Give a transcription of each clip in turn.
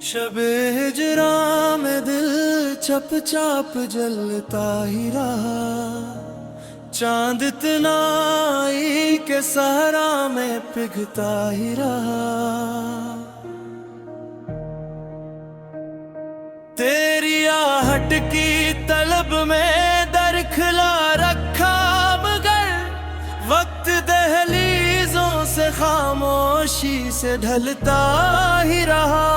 शबे हिजरा में दिल चपचाप जलता ही रहा, चांद तनाई के सहरा में पिघता ही रहा। तेरी आहट की तलब में दरखला रखा, मगर वक्त दहलीजों से खामोशी से ढलता ही रहा।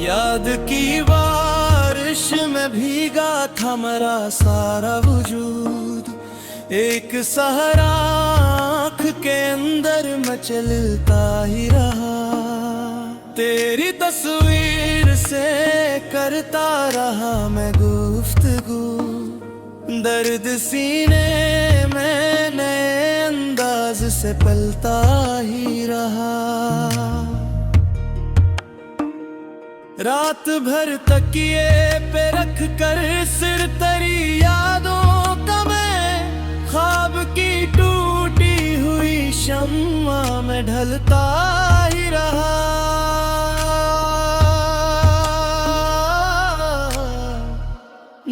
याद की बारिश में भीगा था मेरा सारा वजूद, एक सहरा आँख के अंदर मचलता ही रहा। तेरी तस्वीर से करता रहा मैं गुफ्तगू, दर्द सीने में नए अंदाज से पलता ही रहा। रात भर तकिए पे रख कर सिर तेरी यादों का मैं ख्वाब की टूटी हुई शम्मा में ढलता ही रहा।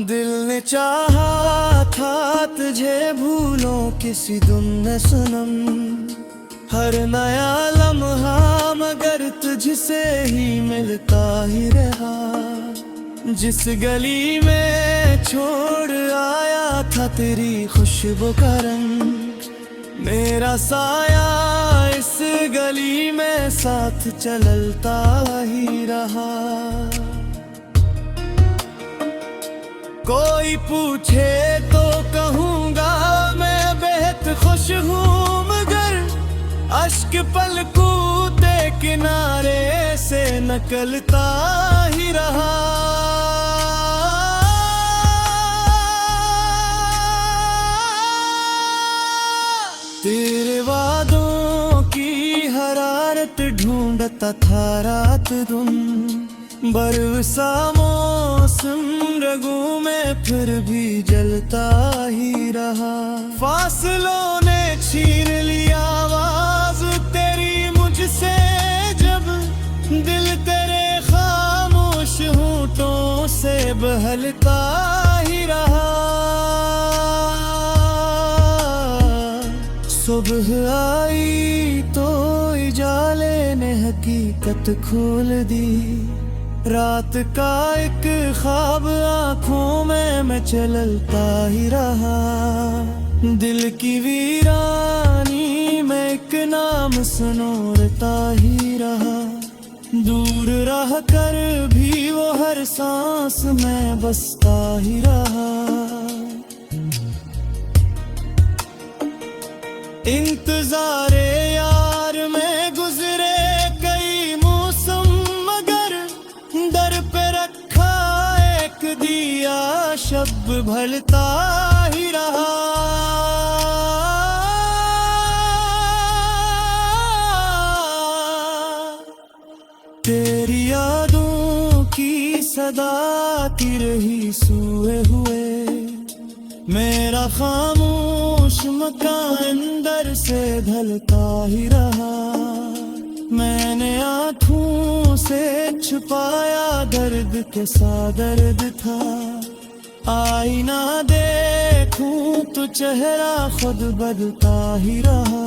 दिल ने चाहा था तुझे भूलों किसी दुन सनम, हर नया लम्हा मगर तुझसे ही मिलता ही रहा। जिस गली में छोड़ आया था तेरी खुशबू का रंग, मेरा साया इस गली में साथ चलता ही रहा। कोई पूछे तो कहूँगा मैं बेहद खुश हूँ, मगर अश्क पलकूते किनारे से निकलता ही रहा। तेरे वादों की हरारत ढूंढता था रात दिन, बरसा मौसम रगों में फिर भी जलता ही रहा। फासलों ने छीन लिया आवाज तेरी मुझसे, जब दिल तेरे खामोश होठों से बहलता ही रहा। सुबह आई तो इजाले ने हकीकत खोल दी, रात का एक ख्वाब आँखों में मैं चलता ही रहा। दिल की वीरानी में एक नाम सुनोरता ही रहा, दूर रह कर भी वो हर सांस में बसता ही रहा। इंतजारे यार में गुजरे कई मौसम, मगर दर पे रखा एक दिया शब भलता ही रहा। तेरी यादों की सदा आती रही सूए हुए, मेरा खामोश मकान अंदर से ढलता ही रहा। मैंने आँखों से छुपाया दर्द के सा दर्द था, आईना देखूं तो चेहरा खुद बदलता ही रहा।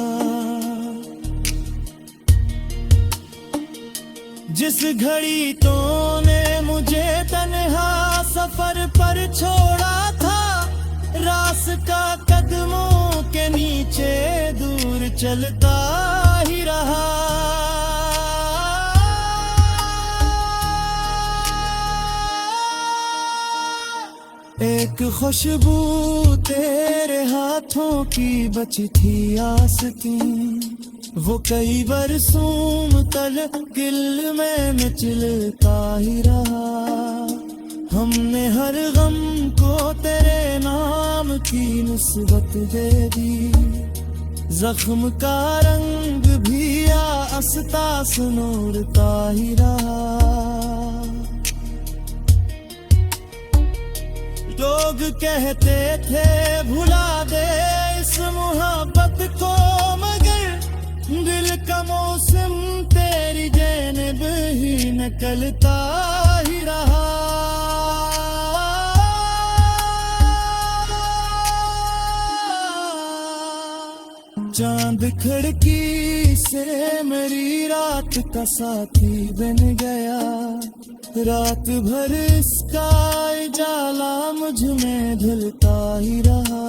जिस घड़ी तूने मुझे तन्हा सफर पर छोड़ा था, रास्ता कदमों के नीचे दूर चलता ही रहा। एक खुशबू तेरे हाथों की बची थी आस्ती, वो कई बरसों तक दिल में मचलता ही रहा। हमने हर गम को तेरे नाम की निस्बत दे दी, जख्म का रंग भी आस्ता सुनोरता ही रहा। कहते थे भुला दे इस मोहब्बत को, मगर दिल का मौसम तेरी जेनिब ही निकलता ही रहा। चांद खिड़की से मेरी रात का साथी बन गया, रात भर इसका जाला मुझ में धुलता ही रहा।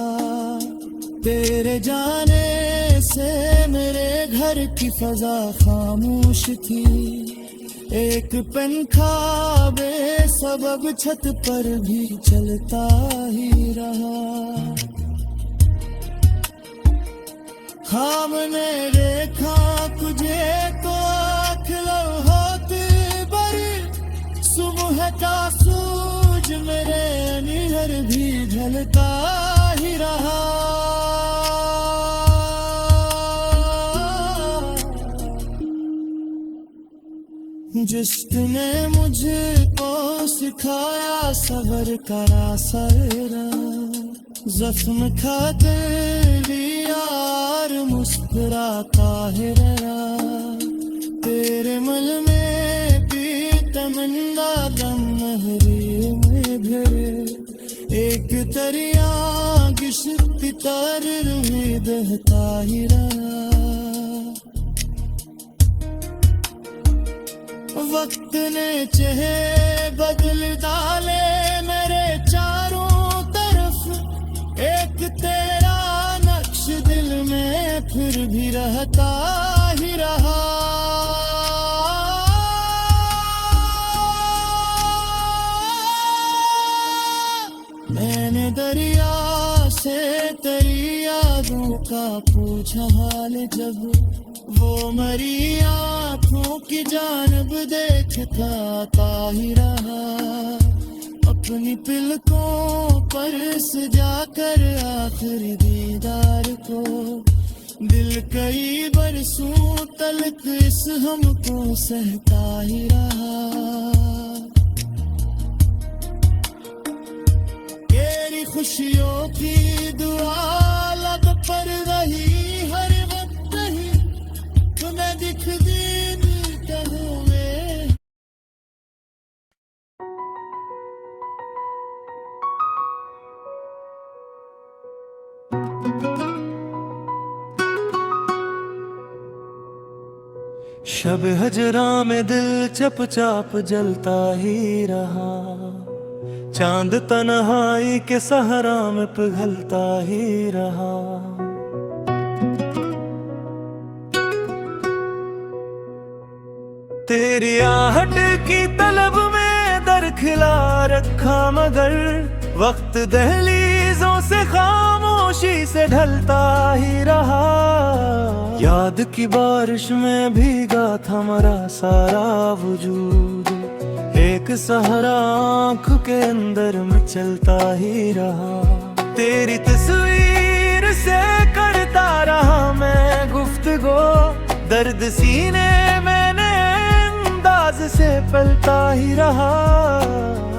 तेरे जाने से मेरे घर की फजा खामोश थी, एक पंखा बेसबब छत पर भी चलता ही रहा। हमने देखा तुझे तो आँखों होते बर, सुबह का सूरज मेरे निहर भी ढलता ही रहा। जिसने मुझको सिखाया सबर का रास्ता, जख्म खाते यार मुस्कुराता है रहा। तेरे मन में भी तमन्ना दम महरी में भरे, एक दरिया किश्ती तार में बहता ही रहा। वक्त ने चेहरे बदल डाले मेरे चारों तरफ, एक तेरा नक्श दिल में फिर भी रहता ही रहा। मैंने दरिया से तेरी यादों का पूछा हाल, जब वो मरी आँखों की जानब देखता आता ही रहा। अपनी पलकों पर सजा कर आखिरी दीदार को, दिल कई बरसों तलक इस हमको सहता ही रहा। तेरी खुशियों की दुआ लब पर रही हर वक्त ही, तुम्हें दिख दिन हुए। शब हजरा में दिल चपचाप जलता ही रहा, चांद तन्हाई के सहरा में पिघलता ही रहा। तेरी आहट की तलब में दर खिला रखा, मगर वक्त दहलीजों से खामोशी से ढलता ही रहा। याद की बारिश में भीगा था मेरा सारा वजूद, एक सहारा आँख के अंदर में चलता ही रहा। तेरी तस्वीर से करता रहा मैं गुफ्तगू, दर्द सीने मैंने अंदाज से पलता ही रहा।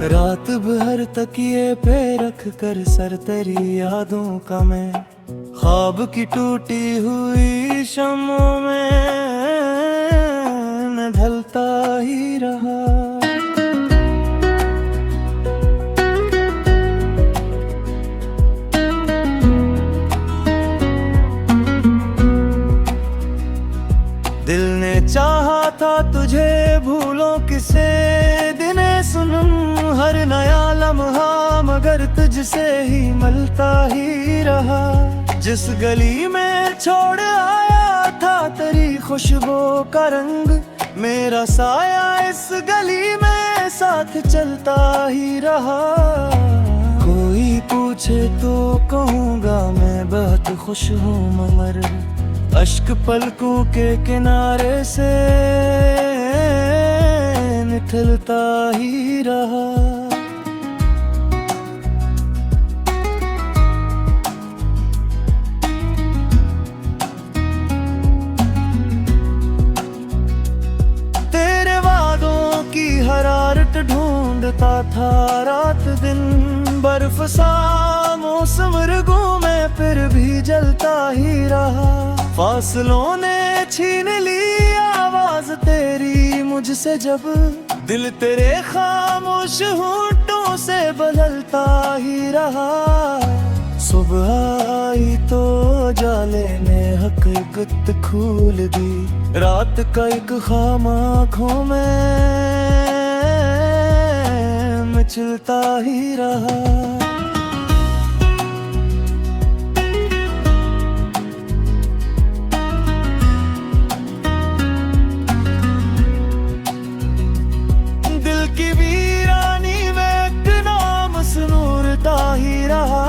रात भर तकिए पे रख कर सर तेरी यादों का मैं, ख्वाब की टूटी हुई शम्मों में न ढलता ही रहा। दिल ने चाहा था तुझे भूलों किसे दिने सुनूं, हर नया लम्हा मगर तुझसे ही मिलता ही रहा। जिस गली में छोड़ आया था तेरी खुशबू का रंग, मेरा साया इस गली में साथ चलता ही रहा। कोई पूछे तो कहूँगा मैं बहुत खुश हूँ, मगर अश्क पलकों के किनारे से निकलता ही रहा। तेरे वादों की हरारत ढूंढता था रात दिन, बर्फ सा मौसम रगों में फिर भी जलता ही रहा। फासलों ने छीन ली आवाज तेरी मुझसे जब, दिल तेरे खामोश होंठों से बदलता ही रहा। सुबह आई तो जाले ने हकीकत खोल दी, रात का एक खाम आँखों में मचलता ही रहा। दिल की वीरानी में एक नाम सुनूरता ही रहा।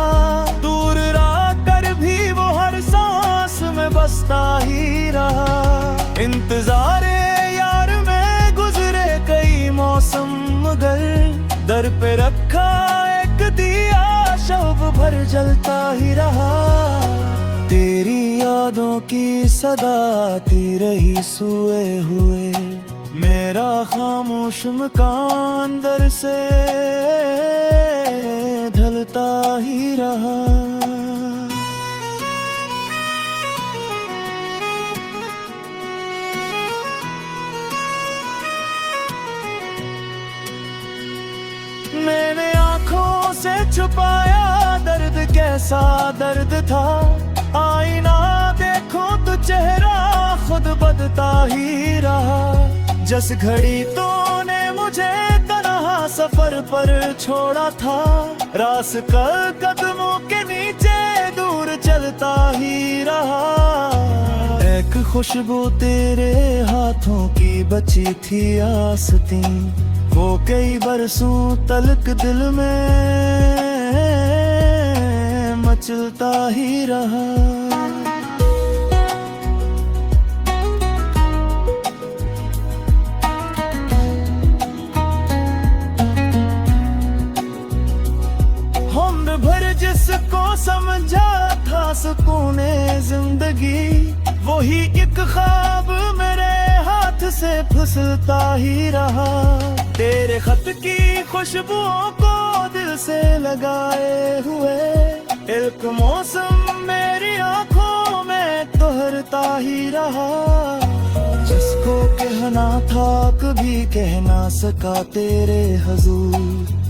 दूर रह कर भी वो हर सांस में बसता ही रहा। इंतजारे यार में गुजरे कई मौसम, मगर दर पे रखा एक दिया शब भर जलता ही रहा। तेरी यादों की सदा आती रही सोए हुए, मेरा खामोश मकान अंदर से ढलता ही रहा। मैंने आंखों से छुपाया दर्द, कैसा दर्द था। आईना देखो तो चेहरा खुद बदलता ही रहा। जिस घड़ी तूने मुझे तन्हा सफर पर छोड़ा था, रास्ता कदमों के नीचे दूर चलता ही रहा। एक खुशबू तेरे हाथों की बची थी आस्ती, वो कई बरसों तलक दिल में मचलता ही रहा। उम्र भर जिसको समझा था सुकूने जिंदगी, वही एक ख्वाब मेरे हाथ से फिसलता ही रहा। तेरे खत की खुशबुओं को दिल से लगाए हुए, एक मौसम मेरी आंखों में तोहरता ही रहा। जिसको कहना था कभी कह ना सका तेरे हुजूर,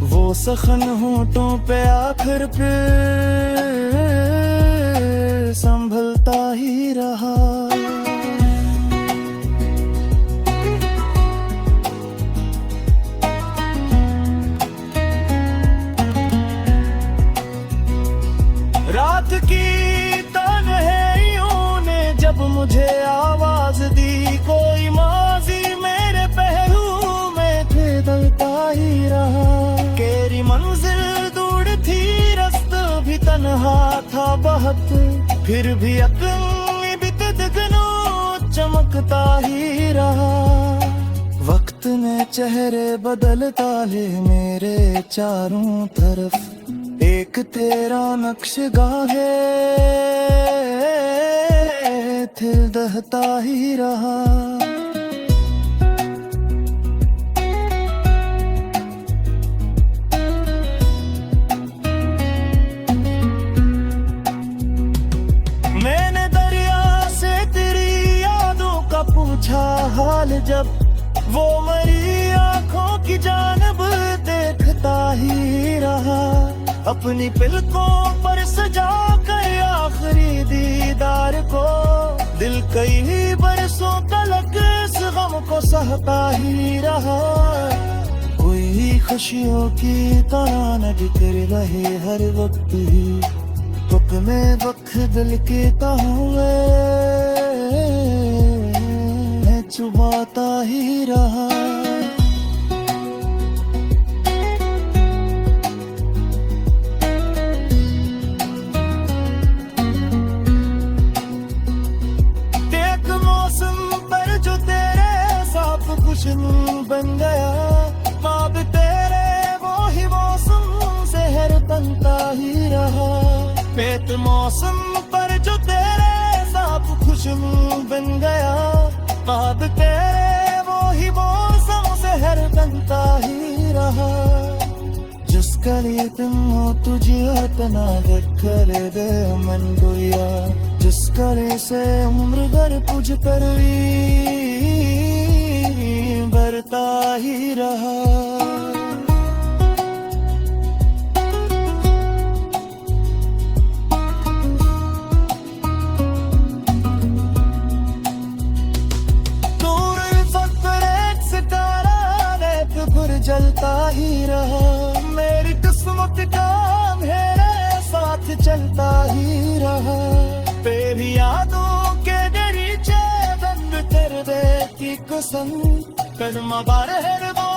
वो सखन होंठों पे आखिर फिर संभलता ही रहा। रात की तन्हाइयों ने जब मुझे आवाज दी, कोई माजी मेरे पहलू में फिसलता ही रहा। तेरी मंजिल दूर थी, रास्ता भी तन्हा था बहुत, फिर भी अपनी बितदगनों चमकता ही रहा। वक्त ने चेहरे बदलता ले मेरे चारों तरफ, एक तेरा नक्श गाहे दिल दहता ही रहा। मैंने दरिया से तेरी यादों का पूछा हाल, जब वो मेरी आंखों की जानब देखता ही रहा। अपनी पलकों पर सजा कर आखिरी दीदार को, दिल कई बरसों तलक इस गम को सहता ही रहा। कोई खुशियों की तरह न बिखर रहे हर वक्त ही, वक्त में वक्त दिल के तहुए चुभाता ही रहा। खुशबू बन गया, ख्वाब तेरे वो ही मौसम शहर बनता ही रहा। पेट मौसम पर जो तेरे साथ खुशबू बन गया, ख्वाब तेरे वो ही मौसम शहर बनता ही रहा। जिस कल ये दिन हो तुझे अपना कर दे मन गोया जिस करे से उम्र भर तुझ पर भी बरता ही रहा। जलता ही रहा मेरी किस्मत का मेरे साथ चलता ही रहा। तेरी यादों के दरीचे बंद कर दे की कसम कदम बार है वो